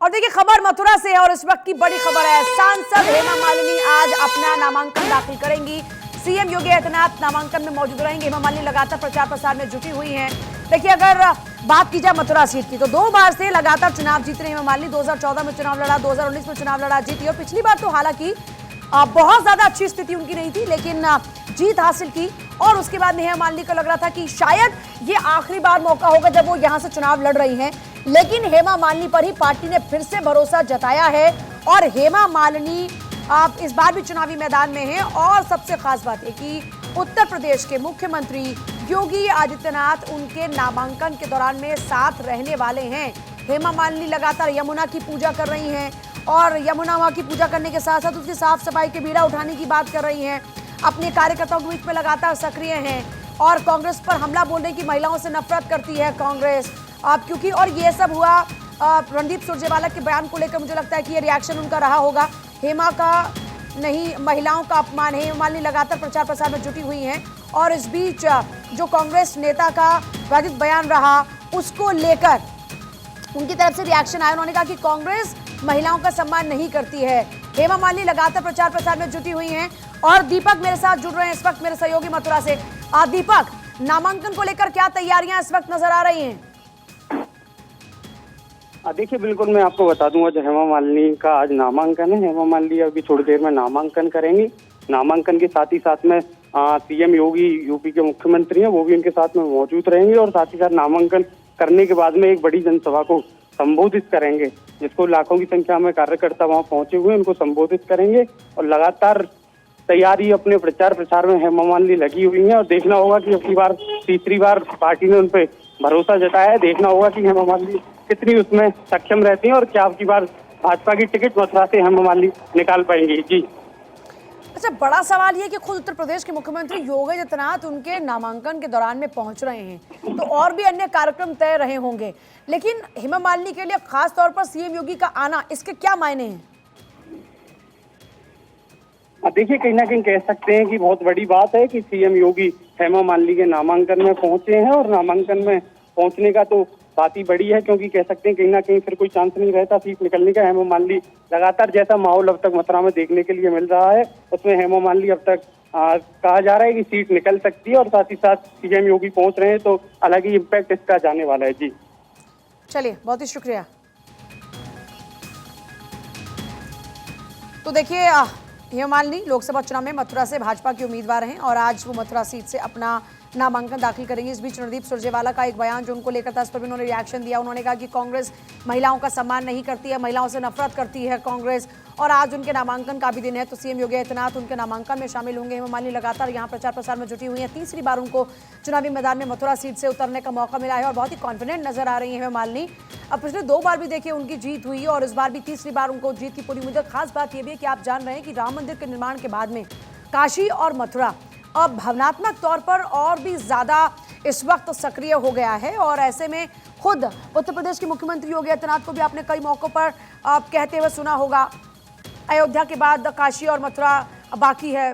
और देखिए खबर मथुरा से है और इस वक्त की बड़ी खबर है, सांसद हेमा मालिनी आज अपना नामांकन दाखिल करेंगी। सीएम योगी आदित्यनाथ नामांकन में मौजूद रहेंगे। हेमा मालिनी लगातार प्रचार प्रसार में जुटी हुई हैं। देखिए अगर बात की जाए मथुरा सीट की तो 2 बार से लगातार चुनाव जीत रही हेमा मालिनी। 2014 में चुनाव लड़ा, 2019 में चुनाव लड़ा, जीती। और पिछली बार तो हालांकि बहुत ज्यादा अच्छी स्थिति उनकी नहीं थी, लेकिन जीत हासिल की। और उसके बाद हेमा मालिनी को लग रहा था कि शायद ये आखिरी बार मौका होगा जब वो यहां से चुनाव लड़ रही हैं, लेकिन हेमा मालिनी पर ही पार्टी ने फिर से भरोसा जताया है और हेमा मालिनी आप इस बार भी चुनावी मैदान में हैं। और सबसे खास बात है कि उत्तर प्रदेश के मुख्यमंत्री योगी आदित्यनाथ उनके नामांकन के दौरान में साथ रहने वाले हैं। हेमा मालिनी लगातार यमुना की पूजा कर रही हैं और यमुना मां की पूजा करने के साथ साथ उसकी साफ सफाई के बीड़ा उठाने की बात कर रही हैं। अपने कार्यकर्ताओं के बीच में लगातार सक्रिय हैं और कांग्रेस पर हमला बोलने की महिलाओं से नफरत करती है कांग्रेस। क्योंकि और ये सब हुआ रणदीप सुरजेवाला के बयान को लेकर मुझे लगता है कि ये रिएक्शन उनका रहा होगा। हेमा का नहीं, महिलाओं का अपमान है। हेमा मालिनी लगातार प्रचार प्रसार में जुटी हुई हैं और इस बीच जो कांग्रेस नेता का विवादित बयान रहा उसको लेकर उनकी तरफ से रिएक्शन आया। उन्होंने कहा कि कांग्रेस महिलाओं का सम्मान नहीं करती है। हेमा मालिनी लगातार प्रचार प्रसार में जुटी हुई हैं और दीपक मेरे साथ जुड़ रहे हैं इस वक्त, मेरे सहयोगी मथुरा से। दीपक, नामांकन को लेकर क्या तैयारियां इस वक्त नजर आ रही हैं? देखिए बिल्कुल, मैं आपको बता दूंगा जो हेमा मालिनी का आज नामांकन है। हेमा मालिनी अभी थोड़ी देर में नामांकन करेंगी। नामांकन के साथ ही साथ में सीएम योगी, यूपी के मुख्यमंत्री हैं, वो भी उनके साथ में मौजूद रहेंगे और साथ ही साथ नामांकन करने के बाद में एक बड़ी जनसभा को संबोधित करेंगे, जिसको लाखों की संख्या में कार्यकर्ता वहां पहुंचे हुए उनको संबोधित करेंगे। और लगातार तैयारी अपने प्रचार प्रसार में हेमा मालिनी लगी हुई है और देखना होगा कि अब की बार तीसरी बार पार्टी ने उन पर भरोसा जताया है। देखना होगा कि हेमा मालिनी कितनी उसमें सक्षम रहती हैं और क्या अब की बार भाजपा की टिकट मथुरा से हेमा मालिनी निकाल पाएंगी। जी अच्छा, बड़ा सवाल ये कि खुद उत्तर प्रदेश के मुख्यमंत्री योगी आदित्यनाथ उनके नामांकन के दौरान में पहुंच रहे हैं, तो और भी अन्य कार्यक्रम तय रहे होंगे, लेकिन हेमा मालिनी के लिए खास तौर पर सीएम योगी का आना, इसके क्या मायने हैं? देखिए कहीं ना कहीं कह सकते हैं कि बहुत बड़ी बात है कि सीएम योगी हेमा मालिनी के नामांकन में पहुंचे हैं और नामांकन में पहुंचने का तो बात ही बड़ी है, क्योंकि कह सकते हैं कहीं ना कहीं फिर कोई चांस नहीं रहता सीट निकलने का। हेमा मालिनी लगातार जैसा माहौल अब तक मथुरा में देखने के लिए मिल रहा है उसमें हेमा मालिनी अब तक कहा जा रहा है कि सीट निकल सकती है और साथ ही साथ सीएम योगी पहुंच रहे हैं तो अलग ही इम्पैक्ट इसका जाने वाला है। जी चलिए, बहुत ही शुक्रिया। तो देखिए हेमा मालिनी लोकसभा चुनाव में मथुरा से भाजपा के उम्मीदवार हैं और आज वो मथुरा सीट से अपना नामांकन दाखिल करेंगे। इस बीच रणदीप सुरजेवाला का एक बयान जो उनको लेकर था, इस पर भी उन्होंने रिएक्शन दिया। उन्होंने कहा कि कांग्रेस महिलाओं का सम्मान नहीं करती है, महिलाओं से नफरत करती है कांग्रेस, और आज उनके नामांकन का भी दिन है तो सीएम योगी आदित्यनाथ उनके नामांकन में शामिल होंगे। हेमा मालिनी लगातार यहाँ प्रचार प्रसार में जुटी हुई है। तीसरी बार उनको चुनावी मैदान में मथुरा सीट से उतरने का मौका मिला है और बहुत ही कॉन्फिडेंट नजर आ रही है हेमा मालिनी। अब पिछले 2 बार भी देखिए उनकी जीत हुई और इस बार भी तीसरी बार उनको जीत की पूरी उम्मीद है। खास बात यह भी है कि आप जान रहे हैं कि राम मंदिर के निर्माण के बाद में काशी और मथुरा अब भावनात्मक तौर पर और भी ज्यादा इस वक्त सक्रिय हो गया है और ऐसे में खुद उत्तर प्रदेश के मुख्यमंत्री योगी आदित्यनाथ को भी आपने कई मौकों पर कहते हुए सुना होगा, अयोध्या के बाद काशी और मथुरा बाकी है,